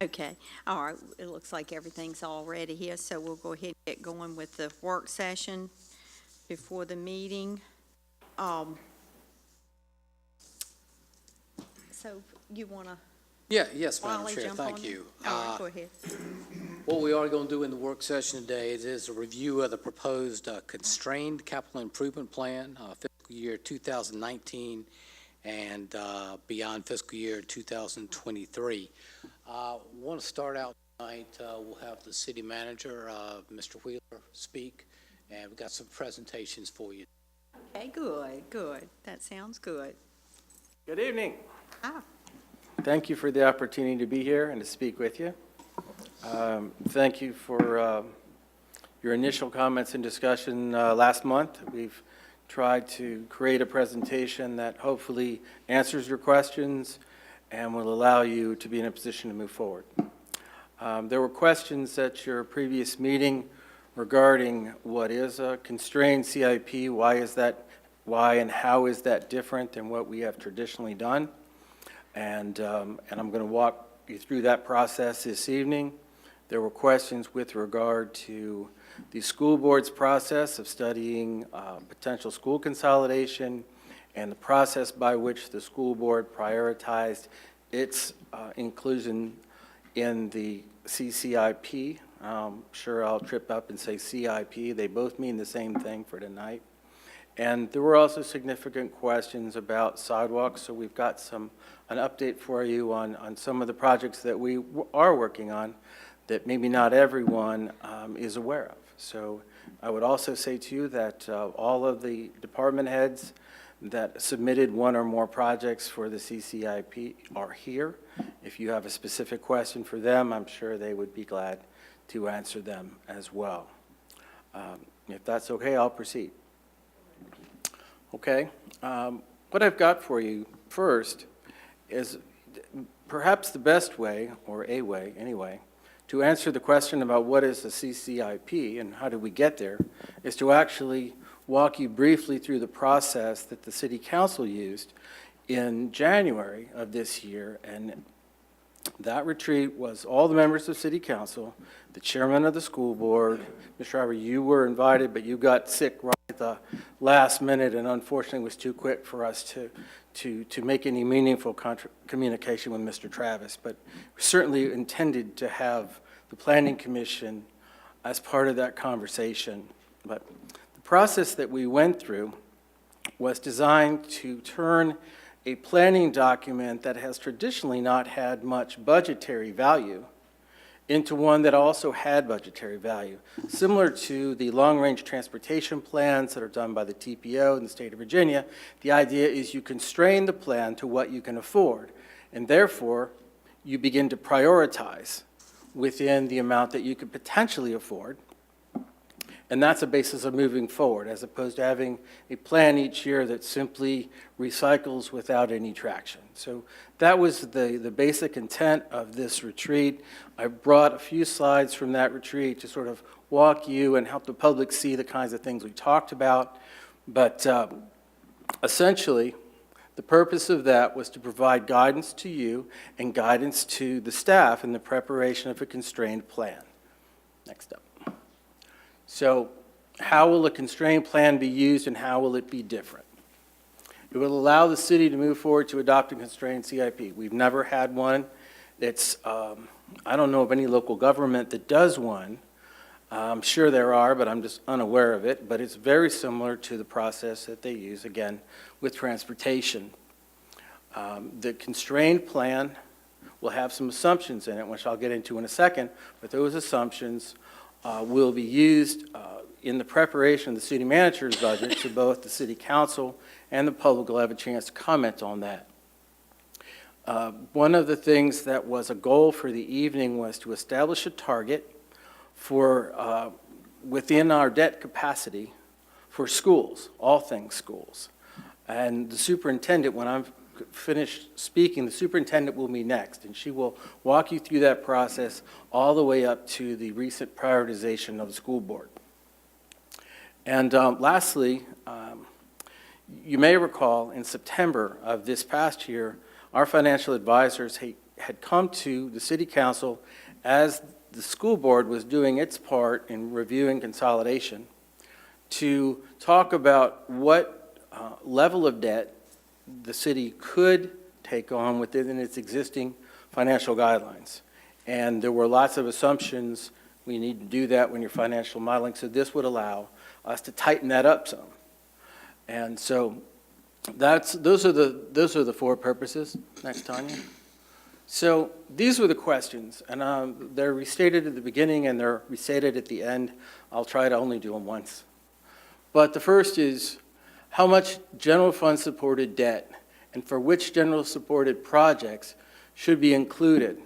Okay, all right, it looks like everything's all ready here, so we'll go ahead and get going with the work session before the meeting. So you want to, Yes, Madam Wally, Chair, jump on thank it? you. All right, go ahead. What we are going to do in the work session today is a review of the proposed constrained capital improvement plan, fiscal year 2019 and beyond fiscal year 2023. Want to start out tonight, we'll have the city manager, Mr. Wheeler, speak, and we've got some presentations for you. Okay, good. That sounds good. Good evening. Ah. Thank you for the opportunity to be here and to speak with you. Thank you for your initial comments and discussion last month. We've tried to create a presentation that hopefully answers your questions and will allow you to be in a position to move forward. There were questions at your previous meeting regarding what is a constrained CIP, why and how is that different than what we have traditionally done. And I'm going to walk you through that process this evening. There were questions with regard to the school board's process of studying potential school consolidation and the process by which the school board prioritized its inclusion in the CCIP. Sure, I'll trip up and say CIP. They both mean the same thing for tonight. And there were also significant questions about sidewalks, so we've got an update for you on some of the projects that we are working on that maybe not everyone is aware of. So I would also say to you that all of the department heads that submitted one or more projects for the CCIP are here. If you have a specific question for them, I'm sure they would be glad to answer them as well. If that's okay, I'll proceed. Okay, what I've got for you first is perhaps the best way, or a way anyway, to answer the question about what is a CCIP and how do we get there, is to actually walk you briefly through the process that the City Council used in January of this year. And that retreat was all the members of City Council, the chairman of the school board. Mr. Schreiber, you were invited, but you got sick right at the last minute and unfortunately was too quick for us to make any meaningful communication with Mr. Travis. But we certainly intended to have the Planning Commission as part of that conversation. But the process that we went through was designed to turn a planning document that has traditionally not had much budgetary value into one that also had budgetary value. Similar to the long-range transportation plans that are done by the TPO in the state of Virginia, the idea is you constrain the plan to what you can afford, and therefore you begin to prioritize within the amount that you could potentially afford. And that's a basis of moving forward, as opposed to having a plan each year that simply recycles without any traction. So that was the basic intent of this retreat. I brought a few slides from that retreat to sort of walk you and help the public see the kinds of things we talked about. But essentially, the purpose of that was to provide guidance to you and guidance to the staff in the preparation of a constrained plan. Next up. So how will a constrained plan be used and how will it be different? It will allow the city to move forward to adopt a constrained CIP. We've never had one. It's, I don't know of any local government that does one. I'm sure there are, but I'm just unaware of it. But it's very similar to the process that they use, again, with transportation. The constrained plan will have some assumptions in it, which I'll get into in a second, but those assumptions will be used in the preparation of the city manager's budget, so both the city council and the public will have a chance to comment on that. One of the things that was a goal for the evening was to establish a target for within our debt capacity for schools, all things schools. And the superintendent, when I'm finished speaking, the superintendent will be next, and she will walk you through that process all the way up to the recent prioritization of the school board. And lastly, you may recall in September of this past year, our financial advisors had come to the city council as the school board was doing its part in reviewing consolidation to talk about what level of debt the city could take on within its existing financial guidelines. And there were lots of assumptions. We need to do that when you're financial modeling, so this would allow us to tighten that up some. And so those are the four purposes. Next, Tanya. So these were the questions, and they're restated at the beginning and they're restated at the end. I'll try to only do them once. But the first is, how much general fund supported debt and for which general supported projects should be included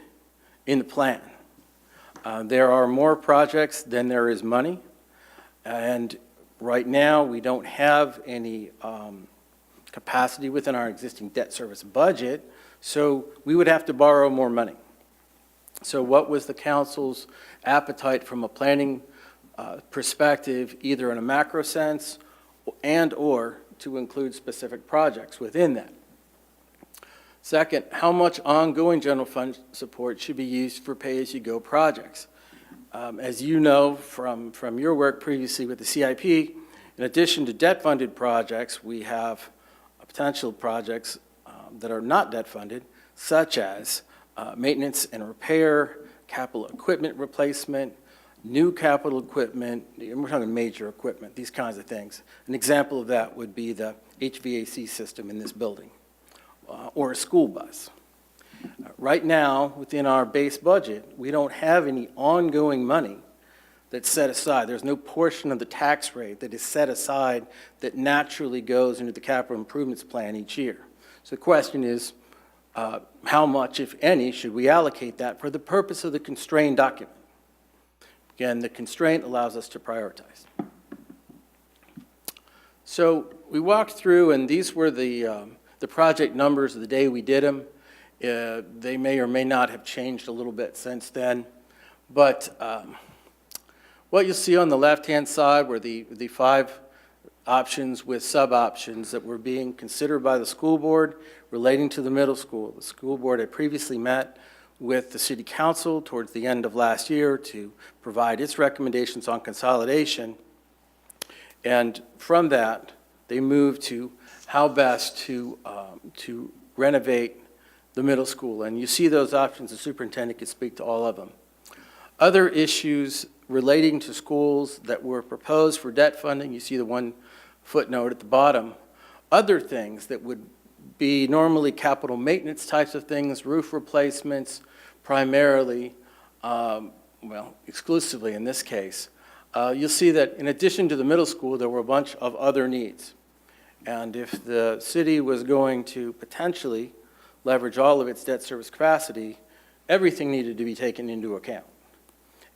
in the plan? There are more projects than there is money, and right now we don't have any capacity within our existing debt service budget, so we would have to borrow more money. So what was the council's appetite from a planning perspective, either in a macro sense and or to include specific projects within that? Second, how much ongoing general fund support should be used for pay-as-you-go projects? As you know from your work previously with the CIP, in addition to debt-funded projects, we have potential projects that are not debt-funded, such as maintenance and repair, capital equipment replacement, new capital equipment, and we're talking major equipment, these kinds of things. An example of that would be the HVAC system in this building, or a school bus. Right now, within our base budget, we don't have any ongoing money that's set aside. There's no portion of the tax rate that is set aside that naturally goes into the capital improvements plan each year. So the question is, how much, if any, should we allocate that for the purpose of the constrained document? Again, the constraint allows us to prioritize. So we walked through, and these were the project numbers of the day we did them. They may or may not have changed a little bit since then. But what you'll see on the left-hand side were the 5 options with sub-options that were being considered by the school board relating to the middle school. The school board had previously met with the city council towards the end of last year to provide its recommendations on consolidation. And from that, they moved to how best to renovate the middle school. And you see those options. The superintendent can speak to all of them. Other issues relating to schools that were proposed for debt funding, you see the one footnote at the bottom. Other things that would be normally capital maintenance types of things, roof replacements, primarily, well, exclusively in this case. You'll see that in addition to the middle school, there were a bunch of other needs. And if the city was going to potentially leverage all of its debt service capacity, everything needed to be taken into account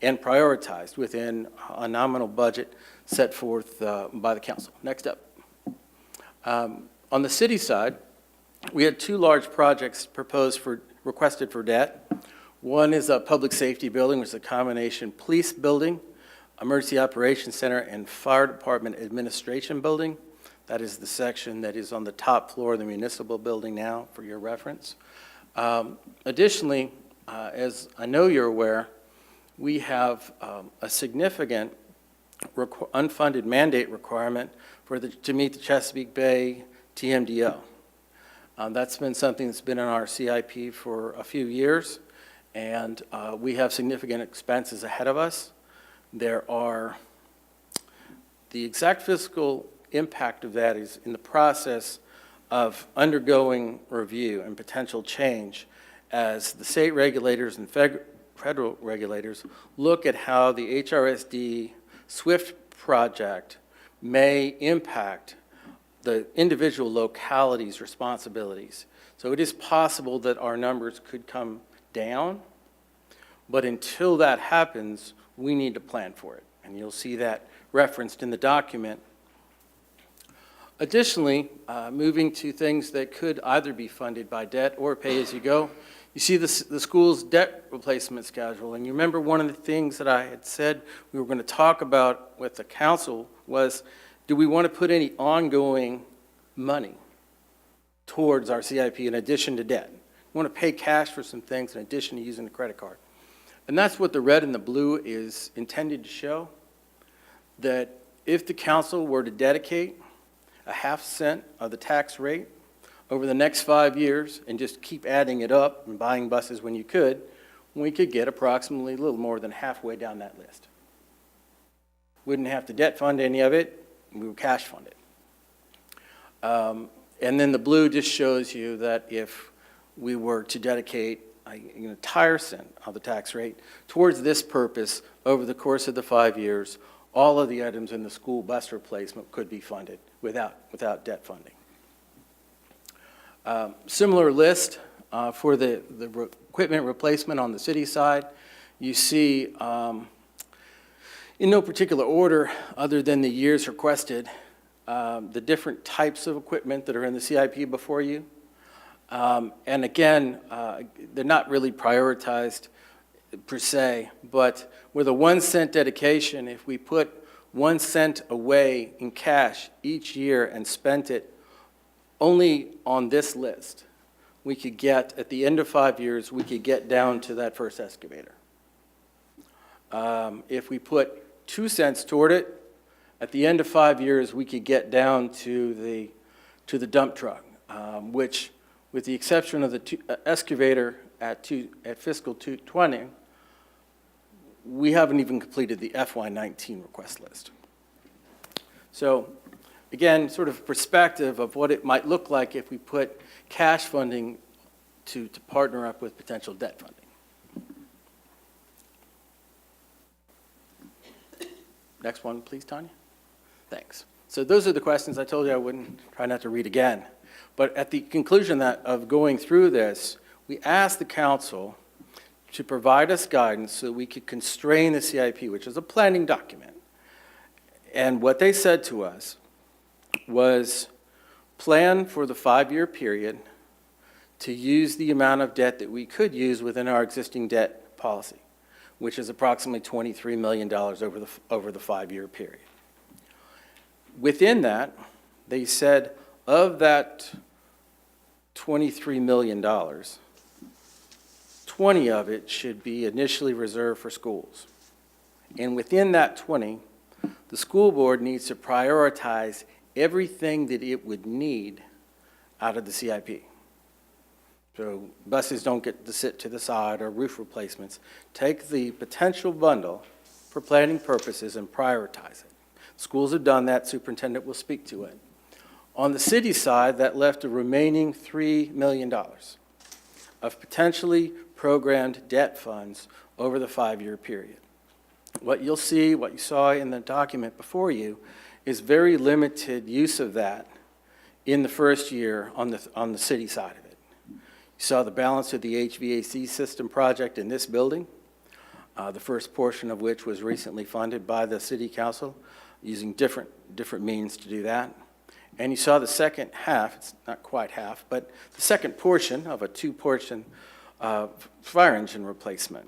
and prioritized within a nominal budget set forth by the council. Next up. On the city side, we had 2 large projects requested for debt. One is a public safety building, which is a combination police building, emergency operations center, and fire department administration building. That is the section that is on the top floor of the municipal building now, for your reference. Additionally, as I know you're aware, we have a significant unfunded mandate requirement to meet the Chesapeake Bay TMDO. That's been something that's been in our CIP for a few years, and we have significant expenses ahead of us. There are, the exact fiscal impact of that is in the process of undergoing review and potential change as the state regulators and federal regulators look at how the HRSD SWIFT project may impact the individual localities' responsibilities. So it is possible that our numbers could come down, but until that happens, we need to plan for it. And you'll see that referenced in the document. Additionally, moving to things that could either be funded by debt or pay-as-you-go, you see the school's debt replacement schedule. And you remember one of the things that I had said we were going to talk about with the council was, do we want to put any ongoing money towards our CIP in addition to debt? We want to pay cash for some things in addition to using the credit card. And that's what the red and the blue is intended to show, that if the council were to dedicate a half cent of the tax rate over the next 5 years and just keep adding it up and buying buses when you could, we could get approximately a little more than halfway down that list. Wouldn't have to debt fund any of it, we would cash fund it. And then the blue just shows you that if we were to dedicate an entire cent of the tax rate towards this purpose over the course of the 5 years, all of the items in the school bus replacement could be funded without debt funding. Similar list for the equipment replacement on the city side. You see, in no particular order other than the years requested, the different types of equipment that are in the CIP before you. And again, they're not really prioritized per se, but with a 1 cent dedication, if we put 1 cent away in cash each year and spent it only on this list, we could get, at the end of 5 years, we could get down to that first excavator. If we put 2 cents toward it, at the end of 5 years, we could get down to the dump truck, which, with the exception of the excavator at fiscal 2020, we haven't even completed the FY19 request list. So, again, sort of perspective of what it might look like if we put cash funding to partner up with potential debt funding. Next one, please, Tanya. Thanks. So those are the questions I told you I wouldn't try not to read again. But at the conclusion of going through this, we asked the council to provide us guidance so that we could constrain the CIP, which is a planning document. And what they said to us was plan for the 5-year period to use the amount of debt that we could use within our existing debt policy, which is approximately $23 million over the 5-year period. Within that, they said of that $23 million, 20 of it should be initially reserved for schools. And within that 20, the school board needs to prioritize everything that it would need out of the CIP. So buses don't get to sit to the side, or roof replacements. Take the potential bundle for planning purposes and prioritize it. Schools have done that. Superintendent will speak to it. On the city side, that left a remaining $3 million of potentially programmed debt funds over the 5-year period. What you'll see, what you saw in the document before you, is very limited use of that in the first year on the city side of it. You saw the balance of the HVAC system project in this building, the first portion of which was recently funded by the city council using different means to do that. And you saw the second half, it's not quite half, but the second portion of a 2-portion fire engine replacement.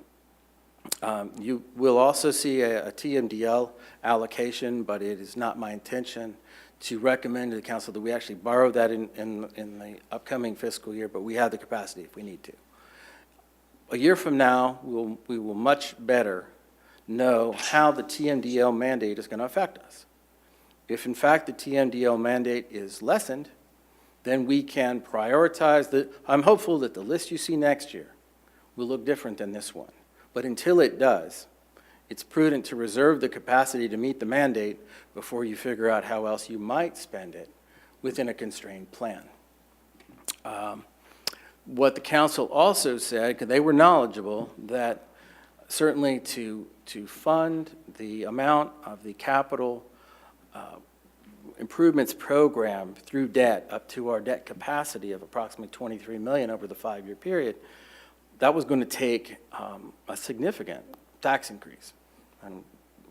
You will also see a TMDL allocation, but it is not my intention to recommend to the council that we actually borrow that in the upcoming fiscal year, but we have the capacity if we need to. A year from now, we will much better know how the TMDL mandate is going to affect us. If, in fact, the TMDL mandate is lessened, then we can prioritize I'm hopeful that the list you see next year will look different than this one. But until it does, it's prudent to reserve the capacity to meet the mandate before you figure out how else you might spend it within a constrained plan. What the council also said, because they were knowledgeable, that certainly to fund the amount of the capital improvements program through debt up to our debt capacity of approximately $23 million over the 5-year period, that was going to take a significant tax increase. And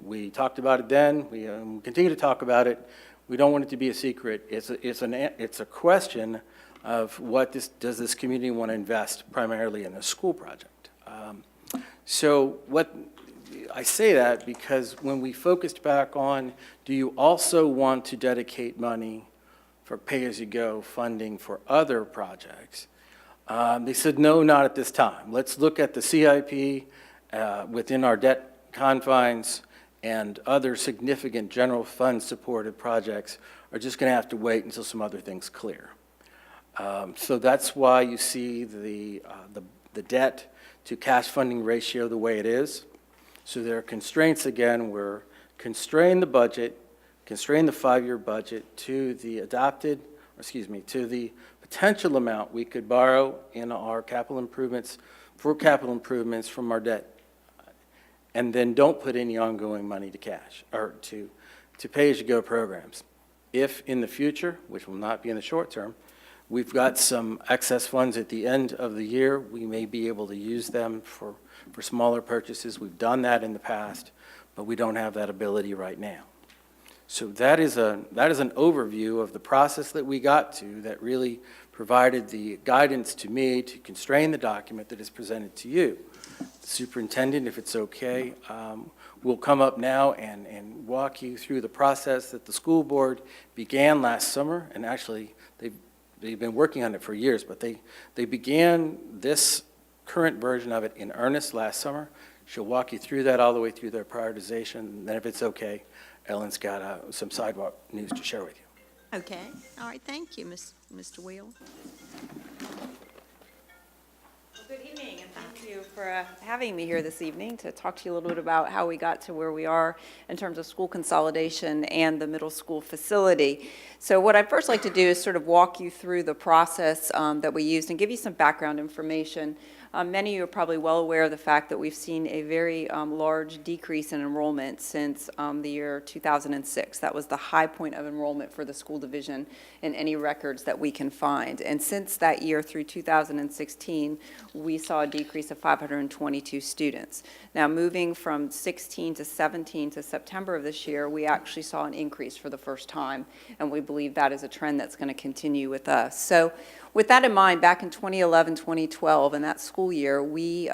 we talked about it then. We continue to talk about it. We don't want it to be a secret. It's a question of does this community want to invest primarily in a school project. So I say that because when we focused back on, do you also want to dedicate money for pay-as-you-go funding for other projects, They said, no, not at this time. Let's look at the CIP within our debt confines, and other significant general fund supported projects are just going to have to wait until some other things clear. So that's why you see the debt to cash funding ratio the way it is. So there are constraints again. We're constraining the budget, constraining the 5-year budget to the to the potential amount we could borrow in our capital improvements, for capital improvements from our debt, and then don't put any ongoing money to cash, or to pay-as-you-go programs. If in the future, which will not be in the short term, we've got some excess funds at the end of the year, we may be able to use them for smaller purchases. We've done that in the past, but we don't have that ability right now. So that is an overview of the process that we got to that really provided the guidance to me to constrain the document that is presented to you. The superintendent, if it's okay, will come up now and walk you through the process that the school board began last summer, and actually they've been working on it for years, but they began this current version of it in earnest last summer. She'll walk you through that all the way through their prioritization, and then if it's okay, Ellen's got some sidewalk news to share with you. Okay, all right, thank you, Mr. Wheel. Good evening, and thank you for having me here this evening to talk to you a little bit about how we got to where we are in terms of school consolidation and the middle school facility. So what I'd first like to do is sort of walk you through the process that we used and give you some background information. Many of you are probably well aware of the fact that we've seen a very large decrease in enrollment since the year 2006. That was the high point of enrollment for the school division in any records that we can find. And since that year through 2016, we saw a decrease of 522 students. Now, moving from 16 to 17 to September of this year, we actually saw an increase for the first time, and we believe that is a trend that's going to continue with us. So with that in mind, back in 2011, 2012, in that school year, we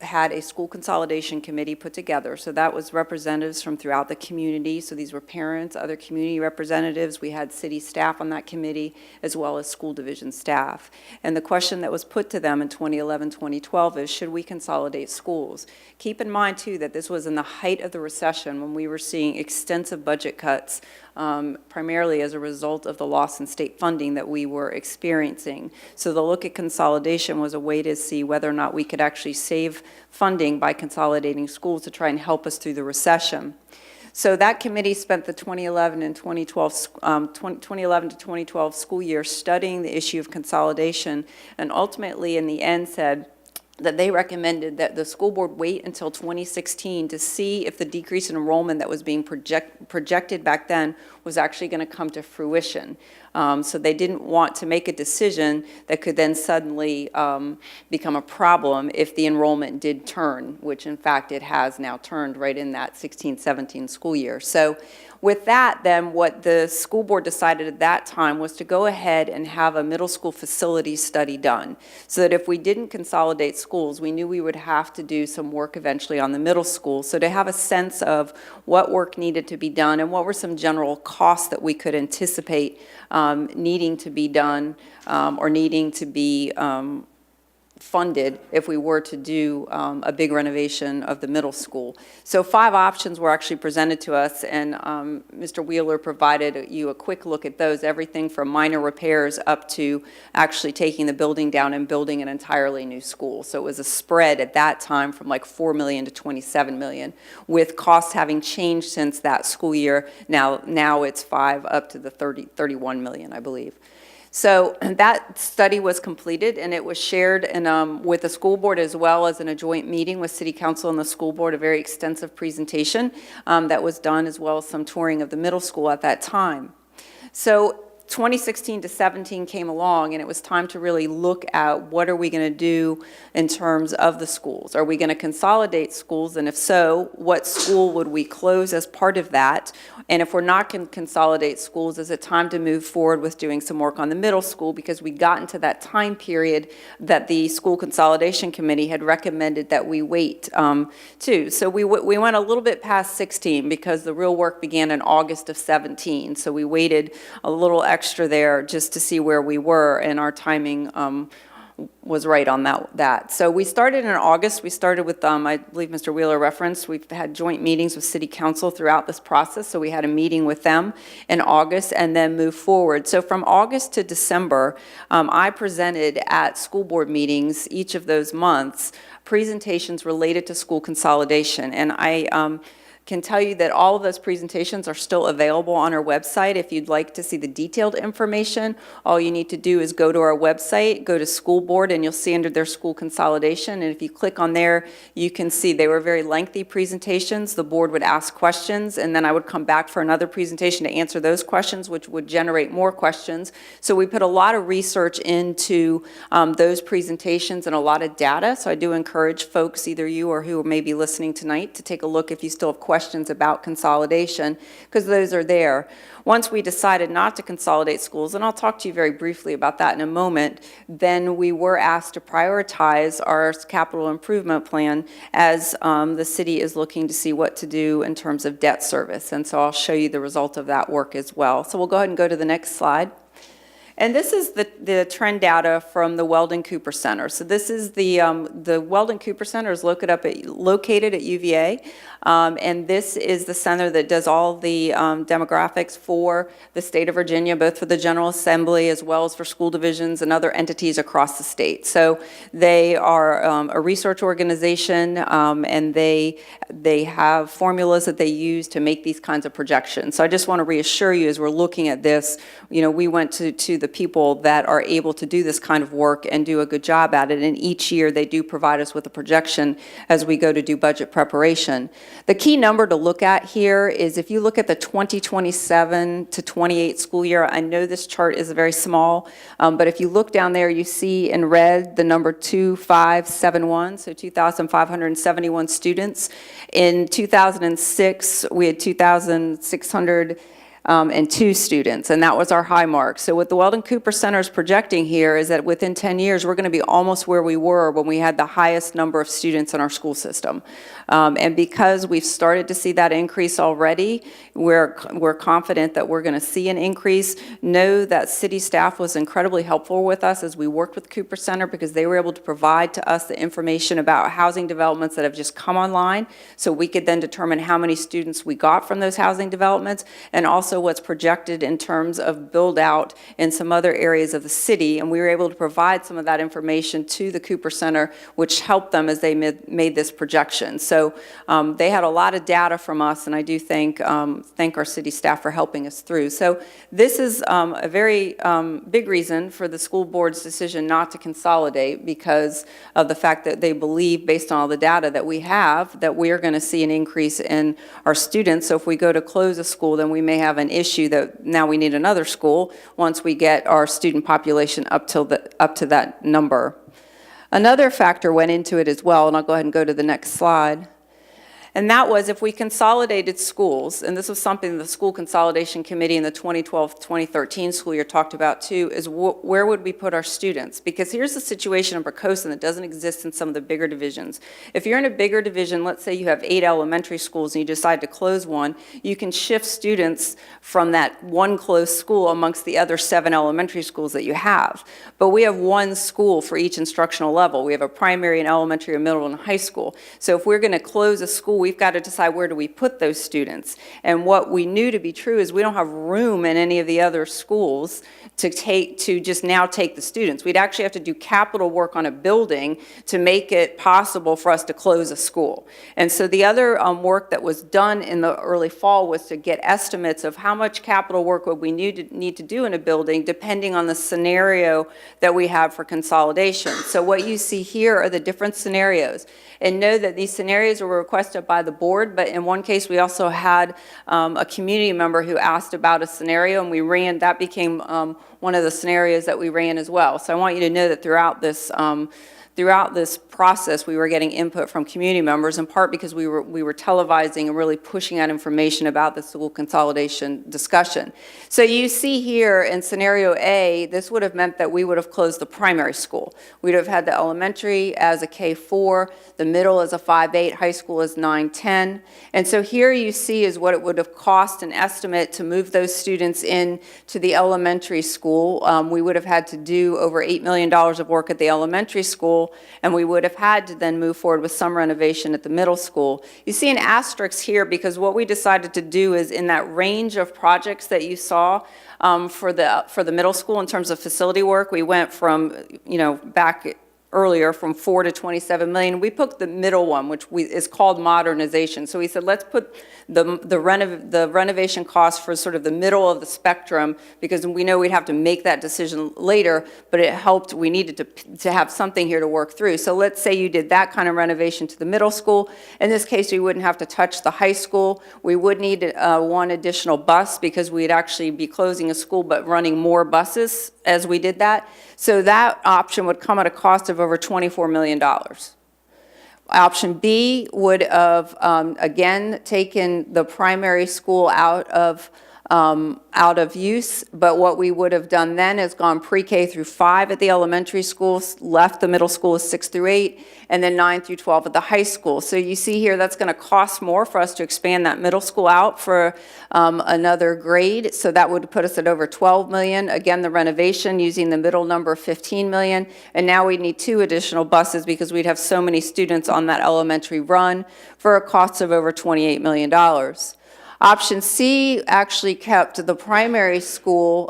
had a school consolidation committee put together. So that was representatives from throughout the community. So these were parents, other community representatives. We had city staff on that committee, as well as school division staff. And the question that was put to them in 2011, 2012 is, should we consolidate schools? Keep in mind, too, that this was in the height of the recession when we were seeing extensive budget cuts, primarily as a result of the loss in state funding that we were experiencing. So the look at consolidation was a way to see whether or not we could actually save funding by consolidating schools to try and help us through the recession. So that committee spent the 2011 and 2011 to 2012 school year studying the issue of consolidation, and ultimately in the end said that they recommended that the school board wait until 2016 to see if the decrease in enrollment that was being projected back then was actually going to come to fruition. So they didn't want to make a decision that could then suddenly become a problem if the enrollment did turn, which in fact it has now turned right in that 16-17 school year. So with that, then, what the school board decided at that time was to go ahead and have a middle school facility study done, so that if we didn't consolidate schools, we knew we would have to do some work eventually on the middle school. So to have a sense of what work needed to be done and what were some general costs that we could anticipate needing to be done or needing to be funded if we were to do a big renovation of the middle school. So 5 options were actually presented to us, and Mr. Wheeler provided you a quick look at those, everything from minor repairs up to actually taking the building down and building an entirely new school. So it was a spread at that time from like $4 million to $27 million, with costs having changed since that school year. Now it's 5 up to the 31 million, I believe. So that study was completed, and it was shared with the school board as well as in a joint meeting with City Council and the school board, a very extensive presentation that was done, as well as some touring of the middle school at that time. So 2016 to 17 came along, and it was time to really look at what are we going to do in terms of the schools. Are we going to consolidate schools, and if so, what school would we close as part of that? And if we're not going to consolidate schools, is it time to move forward with doing some work on the middle school, because we got into that time period that the school consolidation committee had recommended that we wait to. So we went a little bit past 16 because the real work began in August of 17. So we waited a little extra there just to see where we were, and our timing was right on that. So we started in August. We started with, I believe Mr. Wheeler referenced, we've had joint meetings with City Council throughout this process. So we had a meeting with them in August and then moved forward. So from August to December, I presented at school board meetings each of those months presentations related to school consolidation. And I can tell you that all of those presentations are still available on our website. If you'd like to see the detailed information, all you need to do is go to our website, go to school board, and you'll see under their school consolidation. And if you click on there, you can see they were very lengthy presentations. The board would ask questions, and then I would come back for another presentation to answer those questions, which would generate more questions. So we put a lot of research into those presentations and a lot of data. So I do encourage folks, either you or who may be listening tonight, to take a look if you still have questions about consolidation, because those are there. Once we decided not to consolidate schools, and I'll talk to you very briefly about that in a moment, then we were asked to prioritize our capital improvement plan as the city is looking to see what to do in terms of debt service. And so I'll show you the result of that work as well. So we'll go ahead and go to the next slide. And this is the trend data from the Weldon Cooper Center. So this is the Weldon Cooper Center is located at UVA, and this is the center that does all the demographics for the state of Virginia, both for the General Assembly as well as for school divisions and other entities across the state. So they are a research organization, and they have formulas that they use to make these kinds of projections. So I just want to reassure you, as we're looking at this, we went to the people that are able to do this kind of work and do a good job at it, and each year they do provide us with a projection as we go to do budget preparation. The key number to look at here is if you look at the 2027 to 28 school year, I know this chart is very small, but if you look down there, you see in red the number 2571, so 2,571 students. In 2006, we had 2,600 and 2 students, and that was our high mark. So what the Weldon Cooper Center is projecting here is that within 10 years, we're going to be almost where we were when we had the highest number of students in our school system. And because we've started to see that increase already, we're confident that we're going to see an increase. Know that city staff was incredibly helpful with us as we worked with Cooper Center, because they were able to provide to us the information about housing developments that have just come online, so we could then determine how many students we got from those housing developments, and also what's projected in terms of build out in some other areas of the city. And we were able to provide some of that information to the Cooper Center, which helped them as they made this projection. So they had a lot of data from us, and I do thank our city staff for helping us through. So this is a very big reason for the school board's decision not to consolidate, because of the fact that they believe, based on all the data that we have, that we are going to see an increase in our students. So if we go to close a school, then we may have an issue that now we need another school once we get our student population up to that number. Another factor went into it as well, and I'll go ahead and go to the next slide. And that was, if we consolidated schools, and this was something the School Consolidation Committee in the 2012-2013 school year talked about too, is where would we put our students? Because here's the situation in Poquoson that doesn't exist in some of the bigger divisions. If you're in a bigger division, let's say you have 8 elementary schools and you decide to close one, you can shift students from that one closed school amongst the other 7 elementary schools that you have. But we have one school for each instructional level. We have a primary and elementary, a middle, and high school. So if we're going to close a school, we've got to decide where do we put those students. And what we knew to be true is we don't have room in any of the other schools to just now take the students. We'd actually have to do capital work on a building to make it possible for us to close a school. And so the other work that was done in the early fall was to get estimates of how much capital work would we need to do in a building depending on the scenario that we have for consolidation. So what you see here are the different scenarios. And know that these scenarios were requested by the board, but in one case we also had a community member who asked about a scenario, and that became one of the scenarios that we ran as well. So I want you to know that throughout this throughout this process, we were getting input from community members, in part because we were televising and really pushing out information about the school consolidation discussion. So you see here in scenario A, this would have meant that we would have closed the primary school. We'd have had the elementary as a K-4, the middle as a 5-8, high school as 9-10. And so here you see is what it would have cost an estimate to move those students in to the elementary school. We would have had to do over $8 million of work at the elementary school, and we would have had to then move forward with some renovation at the middle school. You see an asterisk here because what we decided to do is in that range of projects that you saw for the middle school in terms of facility work, we went from, back earlier from 4 to 27 million. We put the middle one, which is called modernization. So we said, let's put the renovation cost for sort of the middle of the spectrum, because we know we'd have to make that decision later, but it helped, we needed to have something here to work through. So let's say you did that kind of renovation to the middle school. In this case, we wouldn't have to touch the high school. We would need one additional bus because we'd actually be closing a school but running more buses as we did that. So that option would come at a cost of over $24 million. Option B would have, again, taken the primary school out of use, but what we would have done then is gone pre-K through 5 at the elementary schools, left the middle school as 6 through 8, and then 9 through 12 at the high school. So you see here that's going to cost more for us to expand that middle school out for another grade, so that would put us at over 12 million. Again, the renovation using the middle number, 15 million, and now we need 2 additional buses because we'd have so many students on that elementary run for a cost of over $28 million. Option C actually kept the primary school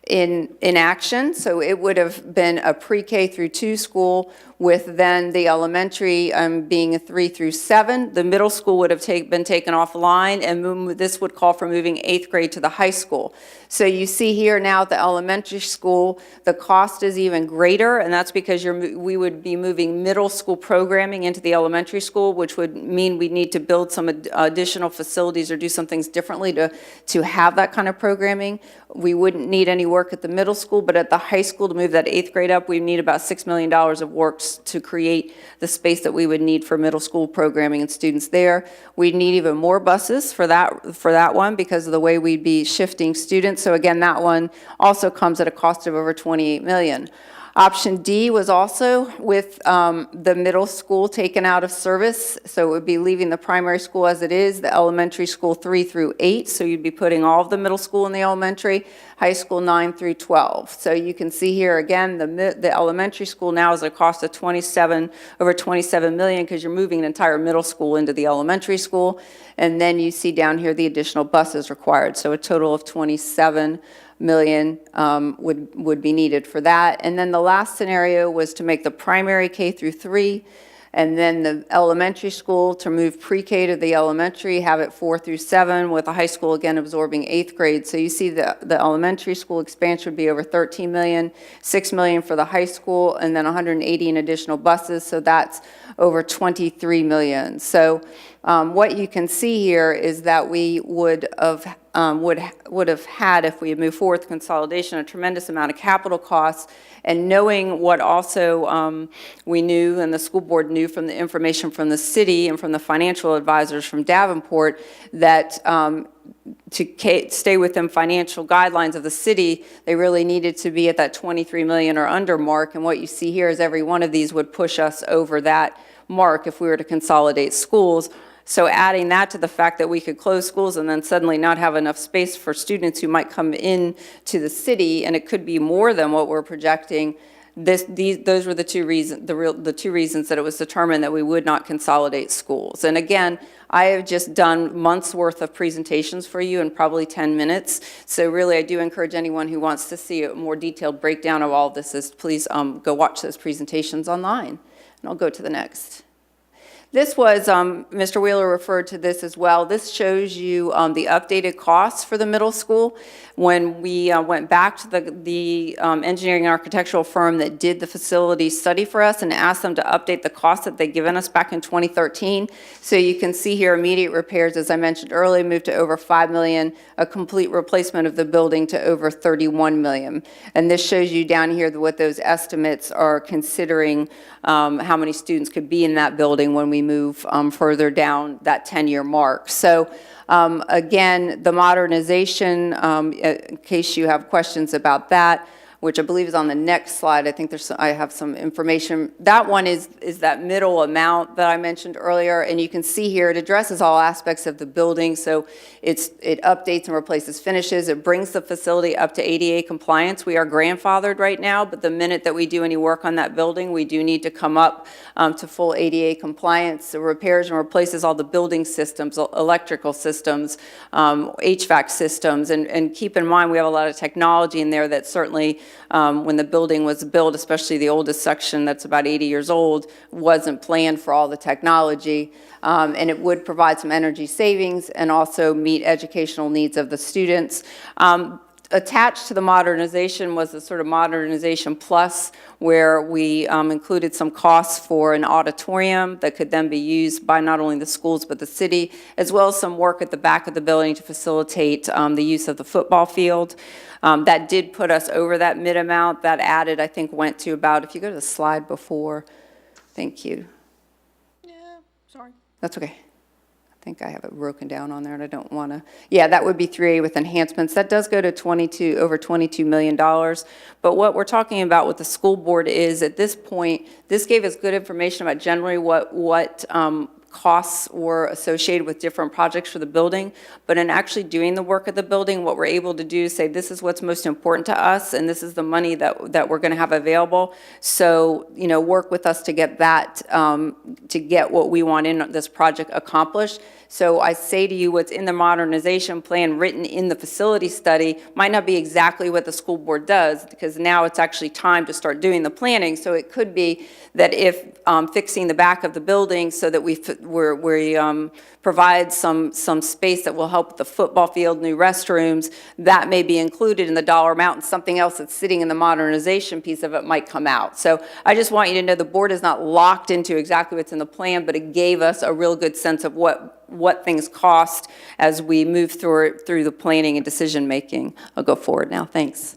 in action, so it would have been a pre-K through 2 school with then the elementary being a 3 through 7. The middle school would have been taken offline, and this would call for moving 8th grade to the high school. So you see here now at the elementary school, the cost is even greater, and that's because we would be moving middle school programming into the elementary school, which would mean we need to build some additional facilities or do some things differently to have that kind of programming. We wouldn't need any work at the middle school, but at the high school to move that 8th grade up, we need about $6 million of work to create the space that we would need for middle school programming and students there. We'd need even more buses for that one because of the way we'd be shifting students. So again, that one also comes at a cost of over $28 million. Option D was also with the middle school taken out of service, so it would be leaving the primary school as it is, the elementary school 3 through 8, so you'd be putting all of the middle school in the elementary, high school 9 through 12. So you can see here again, the elementary school now is a cost of over 27 million because you're moving an entire middle school into the elementary school, and then you see down here the additional buses required, so a total of 27 million would be needed for that. And then the last scenario was to make the primary K through 3, and then the elementary school to move pre-K to the elementary, have it 4 through 7, with the high school again absorbing 8th grade. So you see the elementary school expansion would be over 13 million, 6 million for the high school, and then 180 in additional buses, so that's over 23 million. So what you can see here is that we would have had, if we had moved forward with consolidation, a tremendous amount of capital costs. And knowing what also we knew and the school board knew from the information from the city and from the financial advisors from Davenport, that to stay within financial guidelines of the city, they really needed to be at that 23 million or under mark. And what you see here is every one of these would push us over that mark if we were to consolidate schools. So adding that to the fact that we could close schools and then suddenly not have enough space for students who might come in to the city, and it could be more than what we're projecting, those were the two reasons that it was determined that we would not consolidate schools. And again, I have just done months worth of presentations for you in probably 10 minutes. So really, I do encourage anyone who wants to see a more detailed breakdown of all of this is please go watch those presentations online. And I'll go to the next. This was, Mr. Wheeler referred to this as well. This shows you the updated costs for the middle school. When we went back to the engineering and architectural firm that did the facility study for us and asked them to update the costs that they'd given us back in 2013. So you can see here immediate repairs, as I mentioned earlier, moved to over $5 million, a complete replacement of the building to over $31 million. And this shows you down here what those estimates are considering how many students could be in that building when we move further down that 10-year mark. So again, the modernization, in case you have questions about that, which I believe is on the next slide. I think I have some information. That one is that middle amount that I mentioned earlier, and you can see here it addresses all aspects of the building. So it updates and replaces finishes. It brings the facility up to ADA compliance. We are grandfathered right now, but the minute that we do any work on that building, we do need to come up to full ADA compliance. It repairs and replaces all the building systems, electrical systems, HVAC systems, and keep in mind we have a lot of technology in there that certainly when the building was built, especially the oldest section that's about 80 years old, wasn't planned for all the technology. And it would provide some energy savings and also meet educational needs of the students. Attached to the modernization was the sort of modernization plus, where we included some costs for an auditorium that could then be used by not only the schools but the city, as well as some work at the back of the building to facilitate the use of the football field. That did put us over that mid amount. That added, I think, went to about, if you go to the slide before, thank you. Yeah, sorry. That's okay. I think I have it broken down on there, and I don't want to. Yeah, that would be 3A with enhancements. That does go to over $22 million. But what we're talking about with the school board is, at this point, this gave us good information about generally what costs were associated with different projects for the building. But in actually doing the work of the building, what we're able to do is say, this is what's most important to us, and this is the money that we're going to have available. So, work with us to get that, to get what we want in this project accomplished. So I say to you, what's in the modernization plan written in the facility study might not be exactly what the school board does, because now it's actually time to start doing the planning. So it could be that if fixing the back of the building so that we provide some space that will help with the football field, new restrooms, that may be included in the dollar amount, and something else that's sitting in the modernization piece of it might come out. So I just want you to know the board is not locked into exactly what's in the plan, but it gave us a real good sense of what things cost as we move through the planning and decision making. I'll go forward now, thanks.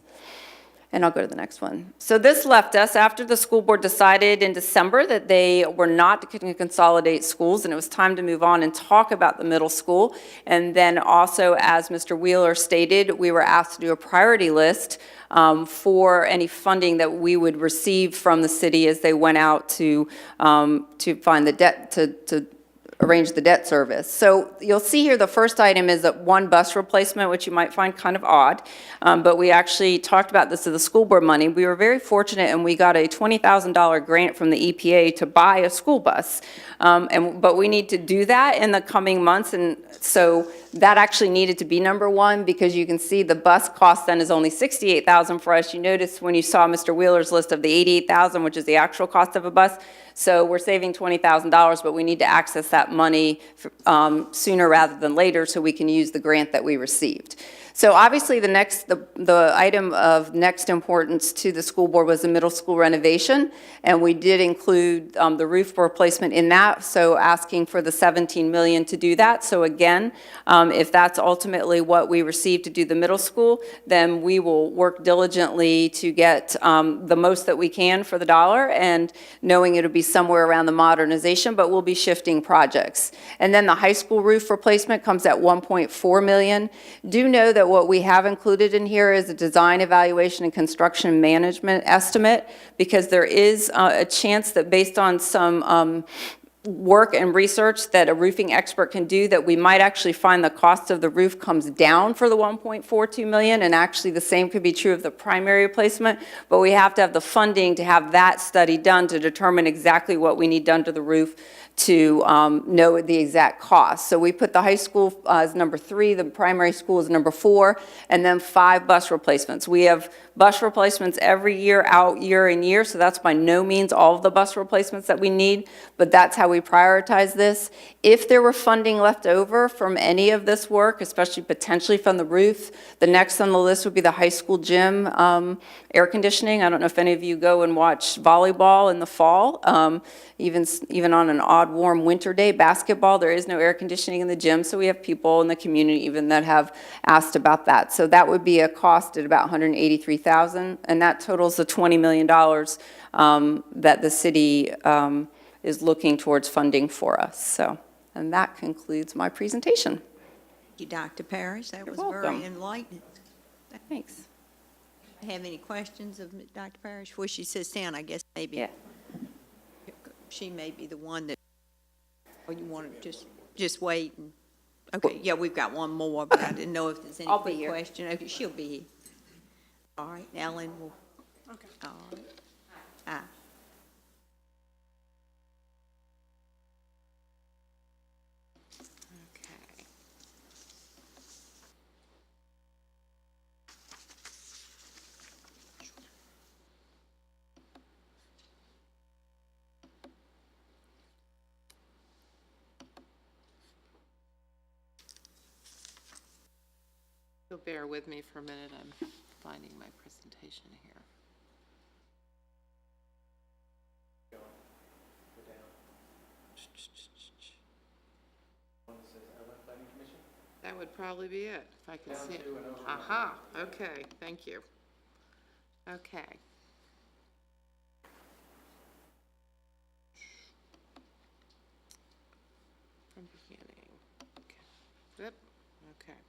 And I'll go to the next one. So this left us after the school board decided in December that they were not going to consolidate schools, and it was time to move on and talk about the middle school. And then also, as Mr. Wheeler stated, we were asked to do a priority list for any funding that we would receive from the city as they went out to find the debt, to arrange the debt service. So you'll see here the first item is that one bus replacement, which you might find kind of odd, but we actually talked about this as the school board money. We were very fortunate, and we got a $20,000 grant from the EPA to buy a school bus, but we need to do that in the coming months, and so that actually needed to be number one, because you can see the bus cost then is only $68,000 for us. You notice when you saw Mr. Wheeler's list of the $88,000, which is the actual cost of a bus. So we're saving $20,000, but we need to access that money sooner rather than later so we can use the grant that we received. So obviously the item of next importance to the school board was the middle school renovation, and we did include the roof replacement in that, so asking for the $17 million to do that. So again, if that's ultimately what we receive to do the middle school, then we will work diligently to get the most that we can for the dollar, and knowing it'll be somewhere around the modernization, but we'll be shifting projects. And then the high school roof replacement comes at $1.4 million. Do know that what we have included in here is a design evaluation and construction management estimate, because there is a chance that based on some work and research that a roofing expert can do, that we might actually find the cost of the roof comes down for the $1.42 million, and actually the same could be true of the primary replacement, but we have to have the funding to have that study done to determine exactly what we need done to the roof to know the exact cost. So we put the high school as number 3, the primary school is number 4, and then 5 bus replacements. We have bus replacements every year, out year and year, so that's by no means all of the bus replacements that we need, but that's how we prioritize this. If there were funding left over from any of this work, especially potentially from the roof, the next on the list would be the high school gym air conditioning. I don't know if any of you go and watch volleyball in the fall. Even on an odd, warm winter day, basketball, there is no air conditioning in the gym, so we have people in the community even that have asked about that. So that would be a cost at about $183,000, and that totals the $20 million that the city is looking towards funding for us. So, and that concludes my presentation. Thank you, Dr. Parrish. That was welcome. very enlightening. Thanks. Have any questions of Dr. Parrish? Before she sits down, I guess maybe Yeah. she may be the one that, or you want to just wait and, okay, yeah, we've got one more, but I didn't know if there's any I'll be big here. question. Okay, she'll be here. All right, Ellen will. Okay. All right. Aye. Okay. You'll bear with me for a minute. I'm finding my presentation here. That would probably be it, if I can see it. Aha, okay, thank you. Okay. From beginning. Okay. Yep, okay.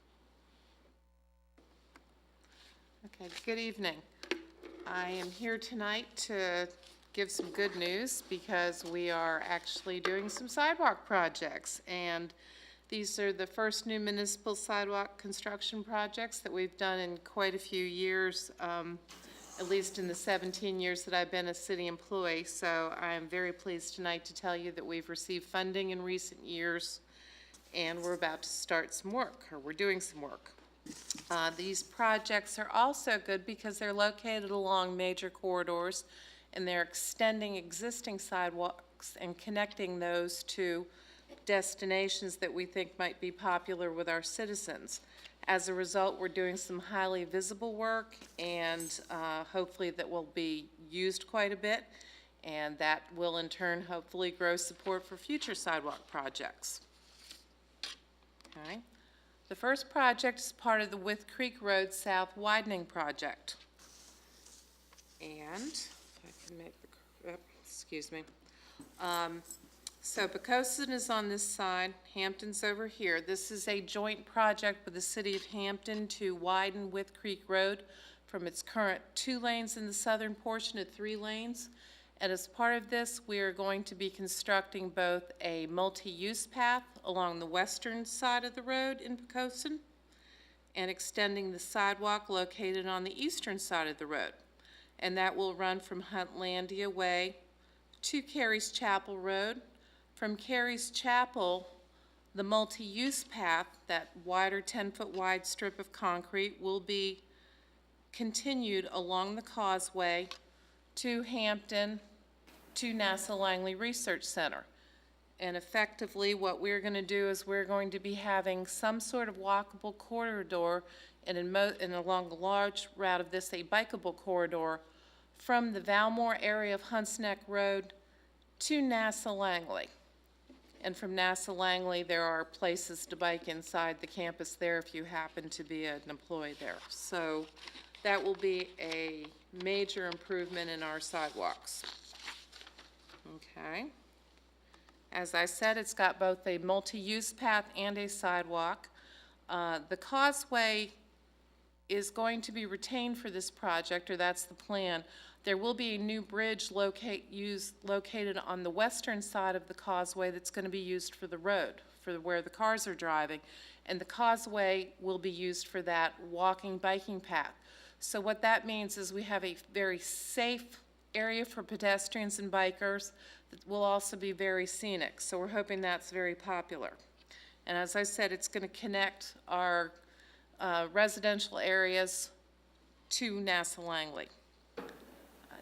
Okay, good evening. I am here tonight to give some good news because we are actually doing some sidewalk projects. And these are the first new municipal sidewalk construction projects that we've done in quite a few years, at least in the 17 years that I've been a city employee. So I am very pleased tonight to tell you that we've received funding in recent years, and we're about to start some work, or we're doing some work. These projects are also good because they're located along major corridors, and they're extending existing sidewalks and connecting those to destinations that we think might be popular with our citizens. As a result, we're doing some highly visible work, and hopefully that will be used quite a bit, and that will in turn hopefully grow support for future sidewalk projects. Okay. The first project is part of the Wythe Creek Road South Widening Project. And, if I can make the, excuse me. So Poquoson is on this side, Hampton's over here. This is a joint project with the city of Hampton to widen Wythe Creek Road from its current 2 lanes in the southern portion to 3 lanes. And as part of this, we are going to be constructing both a multi-use path along the western side of the road in Poquoson and extending the sidewalk located on the eastern side of the road. And that will run from Huntlandia Way to Carey's Chapel Road. From Carey's Chapel, the multi-use path, that wider 10-foot wide strip of concrete, will be continued along the causeway to Hampton, to NASA Langley Research Center. And effectively, what we're going to do is we're going to be having some sort of walkable corridor, and along the large route of this, a bikeable corridor from the Valmore area of Hunts Neck Road to NASA Langley. And from NASA Langley, there are places to bike inside the campus there if you happen to be an employee there. So that will be a major improvement in our sidewalks. Okay. As I said, it's got both a multi-use path and a sidewalk. The causeway is going to be retained for this project, or that's the plan. There will be a new bridge located on the western side of the causeway that's going to be used for the road, for where the cars are driving. And the causeway will be used for that walking, biking path. So what that means is we have a very safe area for pedestrians and bikers that will also be very scenic. So we're hoping that's very popular. And as I said, it's going to connect our residential areas to NASA Langley.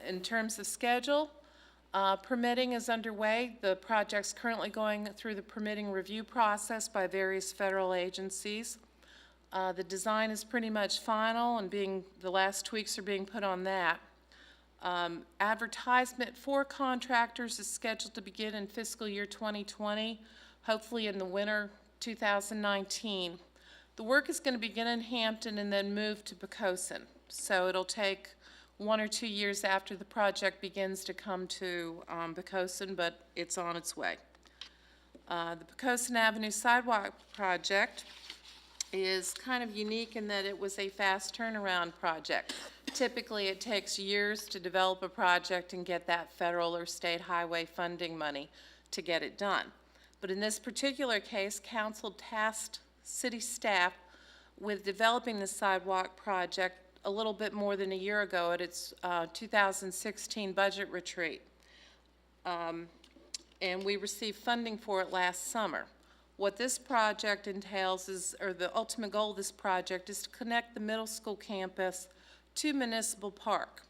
In terms of schedule, Permitting is underway. The project's currently going through the permitting review process by various federal agencies. The design is pretty much final and the last tweaks are being put on that. Advertisement for contractors is scheduled to begin in fiscal year 2020, hopefully in the winter 2019. The work is going to begin in Hampton and then move to Poquoson. So it'll take 1 or 2 years after the project begins to come to Poquoson, but it's on its way. The Poquoson Avenue Sidewalk Project is kind of unique in that it was a fast turnaround project. Typically, it takes years to develop a project and get that federal or state highway funding money to get it done. But in this particular case, council tasked city staff with developing the sidewalk project a little bit more than a year ago at its 2016 budget retreat. And we received funding for it last summer. What this project entails is, or the ultimate goal of this project is to connect the middle school campus to Municipal Park.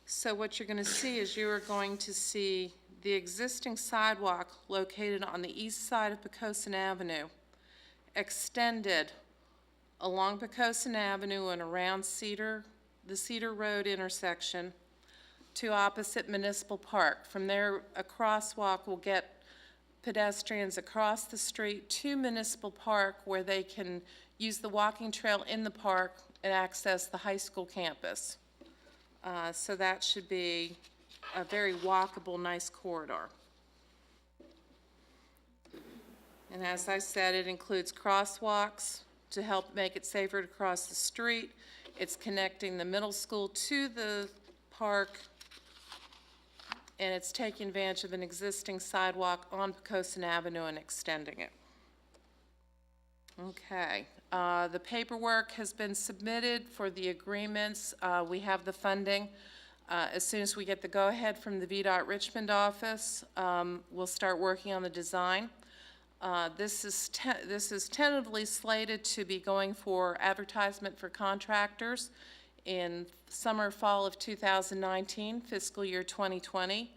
So what you're going to see is you are going to see the existing sidewalk located on the east side of Poquoson Avenue extended along Poquoson Avenue and around the Cedar Road intersection to opposite Municipal Park. From there, a crosswalk will get pedestrians across the street to Municipal Park where they can use the walking trail in the park and access the high school campus. So that should be a very walkable, nice corridor. And as I said, it includes crosswalks to help make it safer to cross the street. It's connecting the middle school to the park, and it's taking advantage of an existing sidewalk on Poquoson Avenue and extending it. Okay, the paperwork has been submitted for the agreements. We have the funding. As soon as we get the go-ahead from the VDOT Richmond office, we'll start working on the design. This is tentatively slated to be going for advertisement for contractors in summer, fall of 2019, fiscal year 2020.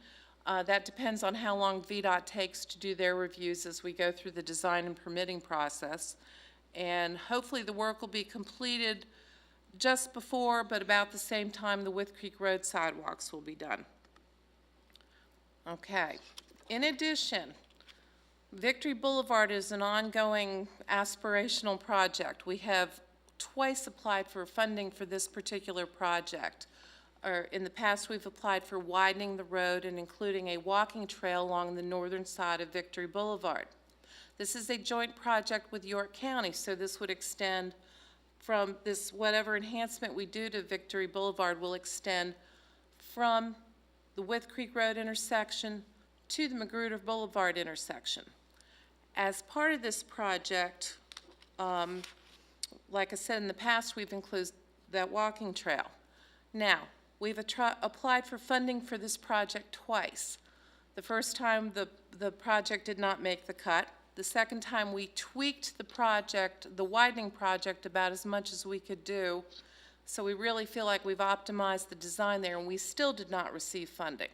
That depends on how long VDOT takes to do their reviews as we go through the design and permitting process. And hopefully the work will be completed just before, but about the same time the Wythe Creek Road sidewalks will be done. Okay. In addition, Victory Boulevard is an ongoing aspirational project. We have twice applied for funding for this particular project. In the past, we've applied for widening the road and including a walking trail along the northern side of Victory Boulevard. This is a joint project with York County, so this would extend from this, whatever enhancement we do to Victory Boulevard will extend from the Wythe Creek Road intersection to the Magruder Boulevard intersection. As part of this project, like I said in the past, we've included that walking trail. Now, we've applied for funding for this project twice. The first time the project did not make the cut. The second time we tweaked the project, the widening project, about as much as we could do. So we really feel like we've optimized the design there, and we still did not receive funding.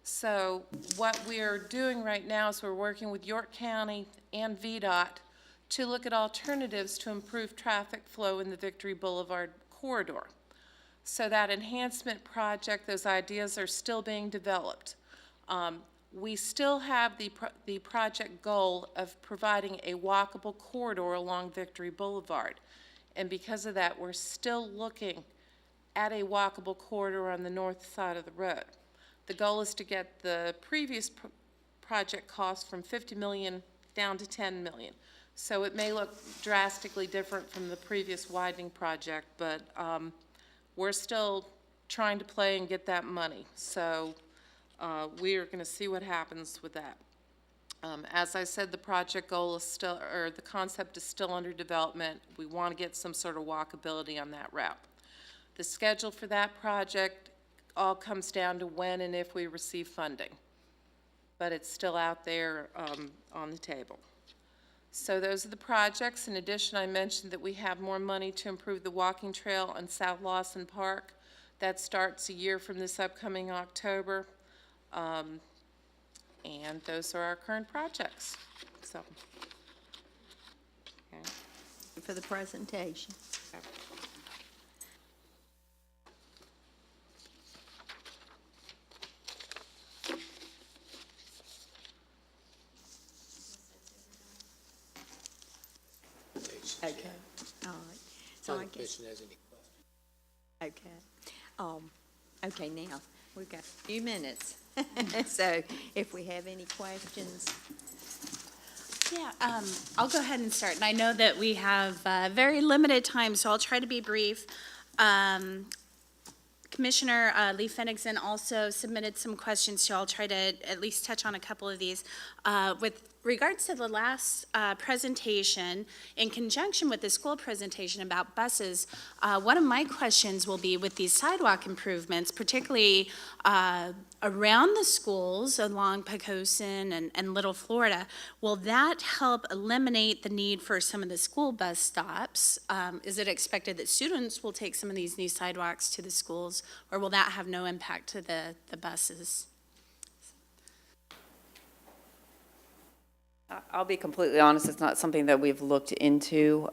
So what we are doing right now is we're working with York County and VDOT to look at alternatives to improve traffic flow in the Victory Boulevard corridor. So that enhancement project, those ideas are still being developed. We still have the project goal of providing a walkable corridor along Victory Boulevard. And because of that, we're still looking at a walkable corridor on the north side of the road. The goal is to get the previous project cost from $50 million down to $10 million. So it may look drastically different from the previous widening project, but we're still trying to play and get that money. So we are going to see what happens with that. As I said, the project goal is still, or the concept is still under development. We want to get some sort of walkability on that route. The schedule for that project all comes down to when and if we receive funding. But it's still out there on the table. So those are the projects. In addition, I mentioned that we have more money to improve the walking trail on South Lawson Park. That starts a year from this upcoming October. And those are our current projects, so. Okay. For the presentation. Okay, all right. So I guess, okay. Okay, now, we've got a few minutes. So if we have any questions, Yeah, I'll go ahead and start. And I know that we have very limited time, so I'll try to be brief. Commissioner Lee Fenigson also submitted some questions, so I'll try to at least touch on a couple of these. With regards to the last presentation, in conjunction with the school presentation about buses, one of my questions will be with these sidewalk improvements, particularly around the schools along Poquoson and Little Florida, will that help eliminate the need for some of the school bus stops? Is it expected that students will take some of these new sidewalks to the schools, or will that have no impact to the buses? I'll be completely honest, it's not something that we've looked into.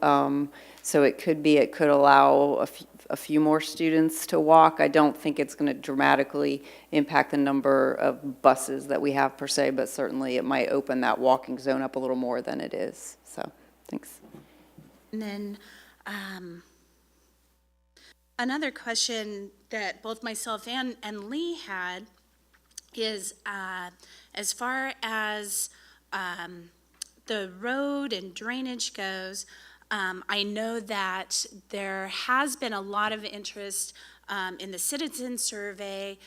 So it could allow a few more students to walk. I don't think it's going to dramatically impact the number of buses that we have per se, but certainly it might open that walking zone up a little more than it is. So, thanks. And then another question that both myself and Lee had is as far as the road and drainage goes, I know that there has been a lot of interest in the citizen survey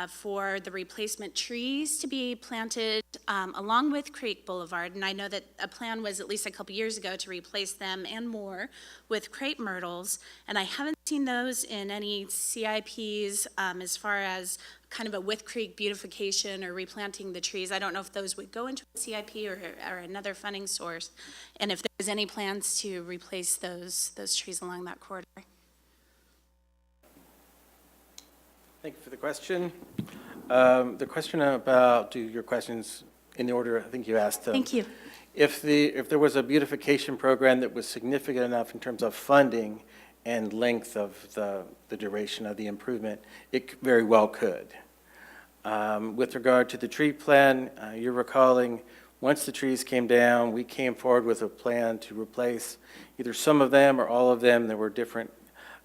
for the replacement trees to be planted along with Creek Boulevard. And I know that a plan was at least a couple years ago to replace them and more with crepe myrtles. And I haven't seen those in any CIPs as far as kind of a with Creek beautification or replanting the trees. I don't know if those would go into a CIP or another funding source, and if there's any plans to replace those trees along that corridor. Thank you for the question. The question about, do your questions in the order I think you asked them. Thank you. If there was a beautification program that was significant enough in terms of funding and length of the duration of the improvement, it very well could. With regard to the tree plan, you're recalling, once the trees came down, we came forward with a plan to replace either some of them or all of them. There were different.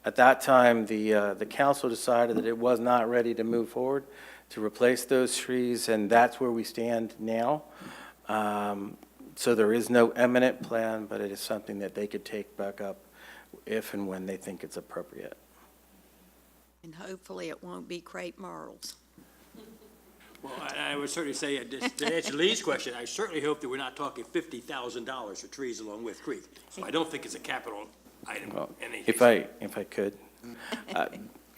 At that time, the council decided that it was not ready to move forward to replace those trees, and that's where we stand now. So there is no imminent plan, but it is something that they could take back up if and when they think it's appropriate. and hopefully it won't be crepe myrtles. Well, I would certainly say, to answer Lee's question, I certainly hope that we're not talking $50,000 for trees along With Creek. So I don't think it's a capital item Well, in any if case. I could,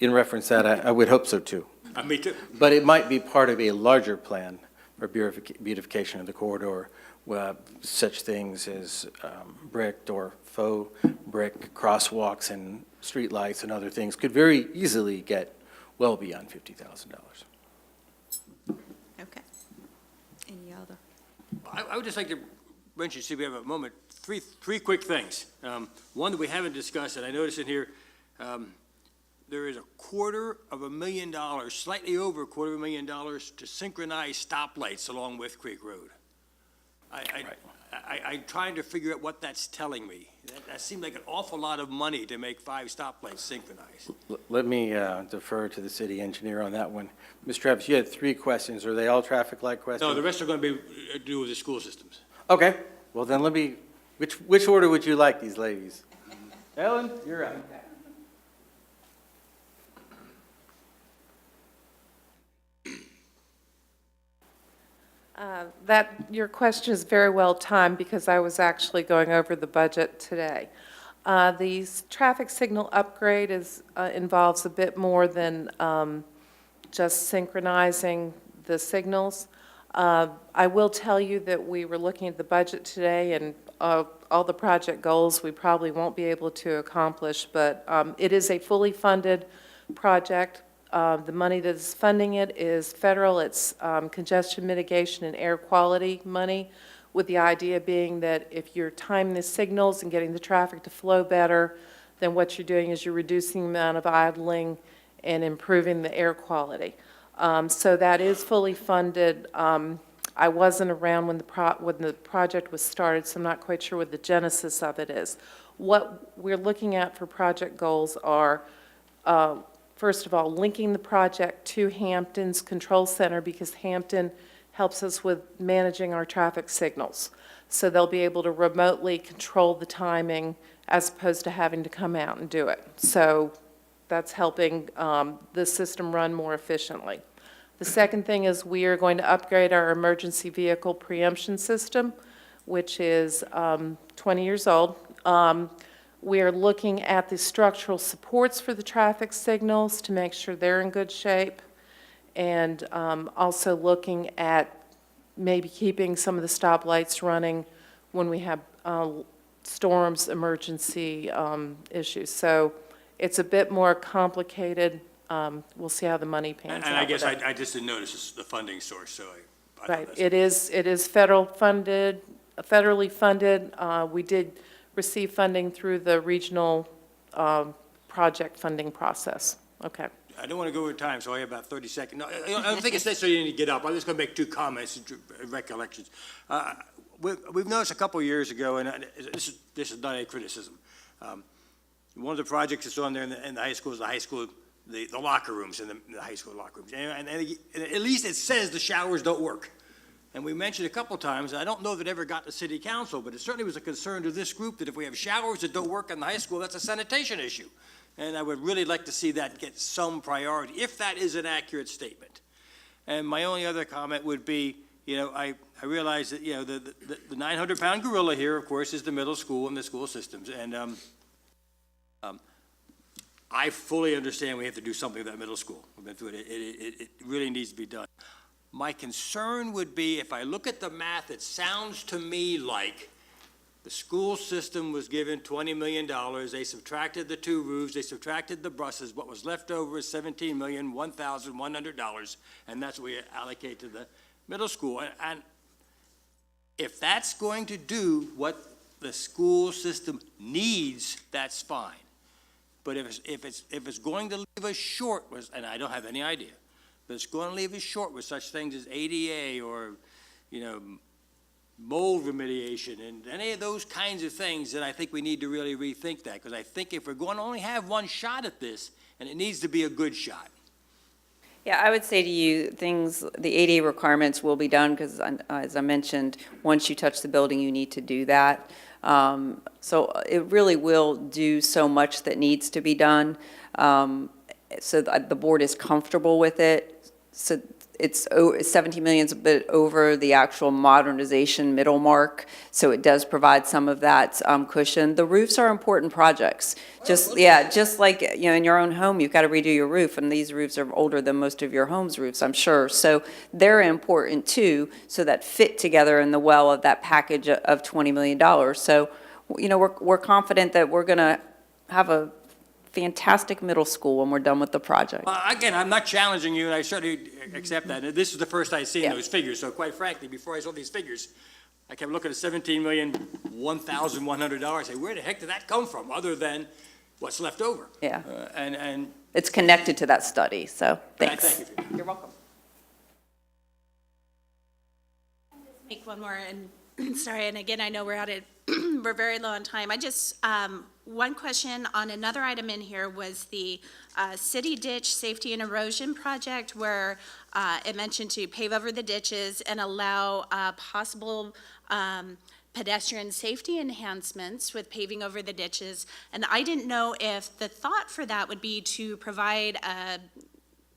in reference to that, I would hope so too. Me too. But it might be part of a larger plan for beautification of the corridor, such things as bricked or faux brick crosswalks and streetlights and other things could very easily get well beyond $50,000. Okay. Any other? I would just like to mention, see if we have a moment, three quick things. One that we haven't discussed, and I noticed in here, there is $250,000, slightly over $250,000 to synchronize stoplights along With Creek Road. I'm trying to figure out what that's telling me. That seemed like an awful lot of money to make 5 stoplights synchronized. Let me defer to the city engineer on that one. Ms. Travis, you had 3 questions. Are they all traffic light questions? No, the rest are going to be to do with the school systems. Okay, well then let me, which order would you like these ladies? Ellen, you're up. Your question is very well timed because I was actually going over the budget today. The traffic signal upgrade involves a bit more than just synchronizing the signals. I will tell you that we were looking at the budget today, and all the project goals we probably won't be able to accomplish, but it is a fully funded project. The money that's funding it is federal. It's congestion mitigation and air quality money, with the idea being that if you're timing the signals and getting the traffic to flow better, then what you're doing is you're reducing the amount of idling and improving the air quality. So that is fully funded. I wasn't around when the project was started, so I'm not quite sure what the genesis of it is. What we're looking at for project goals are, first of all, linking the project to Hampton's control center, because Hampton helps us with managing our traffic signals. So they'll be able to remotely control the timing as opposed to having to come out and do it. So that's helping the system run more efficiently. The second thing is we are going to upgrade our emergency vehicle preemption system, which is 20 years old. We are looking at the structural supports for the traffic signals to make sure they're in good shape, and also looking at maybe keeping some of the stoplights running when we have storms, emergency issues. So it's a bit more complicated. We'll see how the money pans out. And I guess with it. I just didn't notice the funding source, so I thought Right, that's- it is federally funded. We did receive funding through the regional project funding process. Okay. I don't want to go over time, so I have about 30 seconds. No, I don't think it's necessary you need to get up. I'm just going to make two comments, recollections. We've noticed a couple of years ago, and this is not a criticism. One of the projects that's on there in the high school is the locker rooms in the high school locker rooms. And at least it says the showers don't work. And we mentioned a couple times, and I don't know if it ever got to city council, but it certainly was a concern to this group that if we have showers that don't work in the high school, that's a sanitation issue. And I would really like to see that get some priority, if that is an accurate statement. And my only other comment would be, I realize that, the 900-pound gorilla here, of course, is the middle school and the school systems. And I fully understand we have to do something with that middle school. We've been through it. It really needs to be done. My concern would be, if I look at the math, it sounds to me like the school system was given $20 million. They subtracted the 2 roofs. They subtracted the buses. What was left over is $17,001,100, and that's what we allocate to the middle school. And if that's going to do what the school system needs, that's fine. But if it's going to leave us short, and I don't have any idea, but it's going to leave us short with such things as ADA or, mold remediation and any of those kinds of things, then I think we need to really rethink that. Because I think if we're going to only have one shot at this, and it needs to be a good shot. Yeah, I would say to you, the ADA requirements will be done, because as I mentioned, once you touch the building, you need to do that. So it really will do so much that needs to be done. So the board is comfortable with it. So it's 17 million is a bit over the actual modernization middle mark, so it does provide some of that cushion. The roofs are important projects. Just like, in your own home, you've got to redo your roof, and these roofs are older than most of your home's roofs, I'm sure. So they're important too, so that fit together in the well of that package of $20 million. So, we're confident that we're going to have a fantastic middle school when we're done with the project. Again, I'm not challenging you, and I certainly accept that. And this is the first I've seen Yeah. those figures, so quite frankly, before I saw these figures, I kept looking at $17,001,100. I say, where the heck did that come from, other than what's left over? Yeah. And It's connected to that study, so I thanks. thank you for that. You're welcome. Make one more, and sorry, and again, I know we're very low on time. I just, one question on another item in here was the city ditch safety and erosion project, where it mentioned to pave over the ditches and allow possible pedestrian safety enhancements with paving over the ditches. And I didn't know if the thought for that would be to provide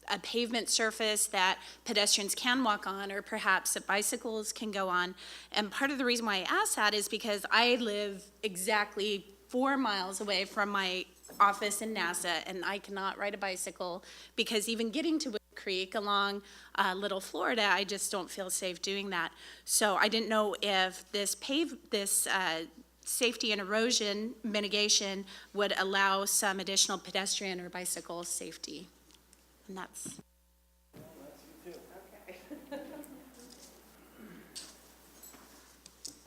a pavement surface that pedestrians can walk on, or perhaps that bicycles can go on. And part of the reason why I asked that is because I live exactly 4 miles away from my office in NASA, and I cannot ride a bicycle because even getting to Wood Creek along Little Florida, I just don't feel safe doing that. So I didn't know if this safety and erosion mitigation would allow some additional pedestrian or bicycle safety. And that's,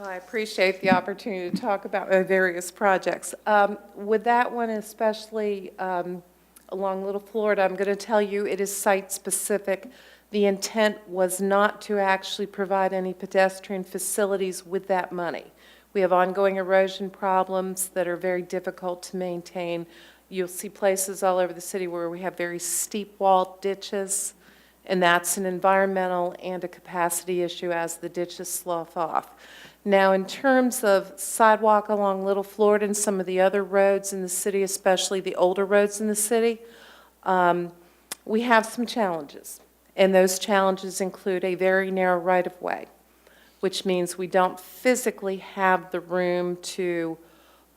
I appreciate the opportunity to talk about various projects. With that one especially along Little Florida, I'm going to tell you it is site-specific. The intent was not to actually provide any pedestrian facilities with that money. We have ongoing erosion problems that are very difficult to maintain. You'll see places all over the city where we have very steep walled ditches, and that's an environmental and a capacity issue as the ditches slough off. Now, in terms of sidewalk along Little Florida and some of the other roads in the city, especially the older roads in the city, we have some challenges. And those challenges include a very narrow right-of-way, which means we don't physically have the room to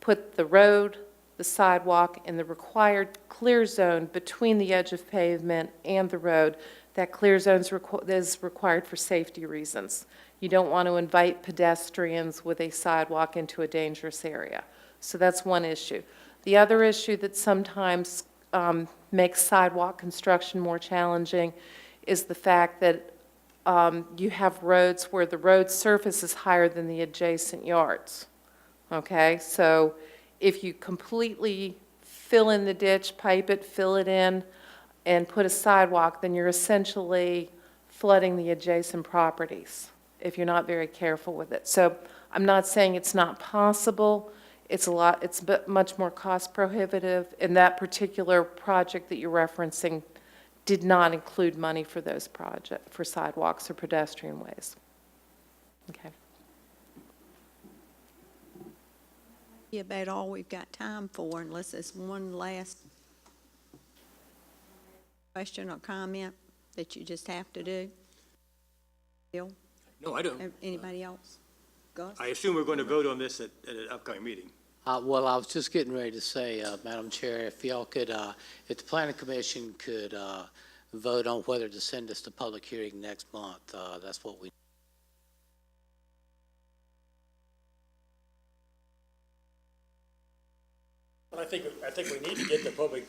put the road, the sidewalk, and the required clear zone between the edge of pavement and the road. That clear zone is required for safety reasons. You don't want to invite pedestrians with a sidewalk into a dangerous area. So that's one issue. The other issue that sometimes makes sidewalk construction more challenging is the fact that you have roads where the road surface is higher than the adjacent yards. Okay, so if you completely fill in the ditch, pipe it, fill it in, and put a sidewalk, then you're essentially flooding the adjacent properties if you're not very careful with it. So I'm not saying it's not possible. It's much more cost prohibitive, and that particular project that you're referencing did not include money for those for sidewalks or pedestrian ways. Okay. About all we've got time for, unless there's one last question or comment that you just have to do. Bill? No, I don't. Anybody else? Gus? I assume we're going to vote on this at an upcoming meeting. Well, I was just getting ready to say, Madam Chair, if y'all could, if the Planning Commission could vote on whether to send this to public hearing next month, that's what we. I think we need to get the public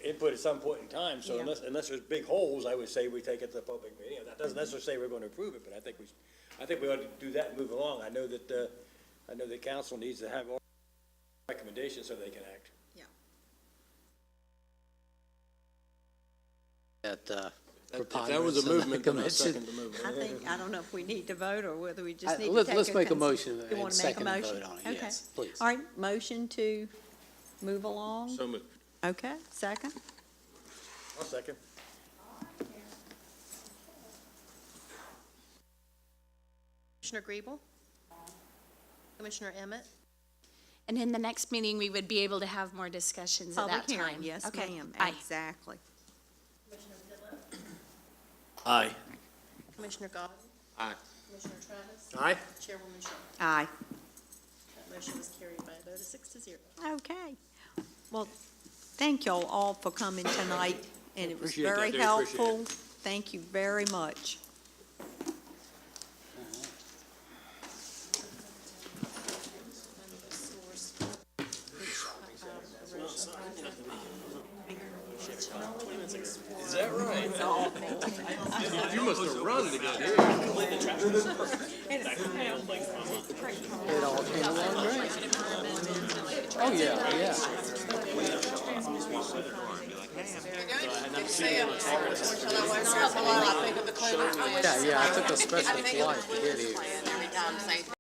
input at some point in time, so Yeah. unless there's big holes, I would say we take it to the public meeting. That doesn't necessarily say we're going to approve it, but I think we ought to do that and move along. I know that council needs to have our recommendations so they can act. If that was a movement, then I second the movement. I don't know if we need to vote or whether we just need to take Let's make a motion You and want to make a second and motion? vote on it, Okay. yes, please. All right, motion to move along? So moved. Okay, second? I'll second. Commissioner Griebel? Commissioner Emmett? and in the next meeting, we would be able to have more discussions at that Public hearing, time. yes, Okay. ma'am, Aye. exactly. Commissioner Phillips? Aye. Commissioner Gaudy? Aye. Commissioner Travis? Aye. Chairwoman Shaw? Aye. That motion was carried by a vote of 6-0. Okay. Well, thank y'all all for coming tonight, and it was Appreciate that. very Do appreciate it. helpful. Thank you very much. Is that right? You must have run to get here. It all came along great. Oh, yeah, yeah. Yeah, I took a special flight to get here.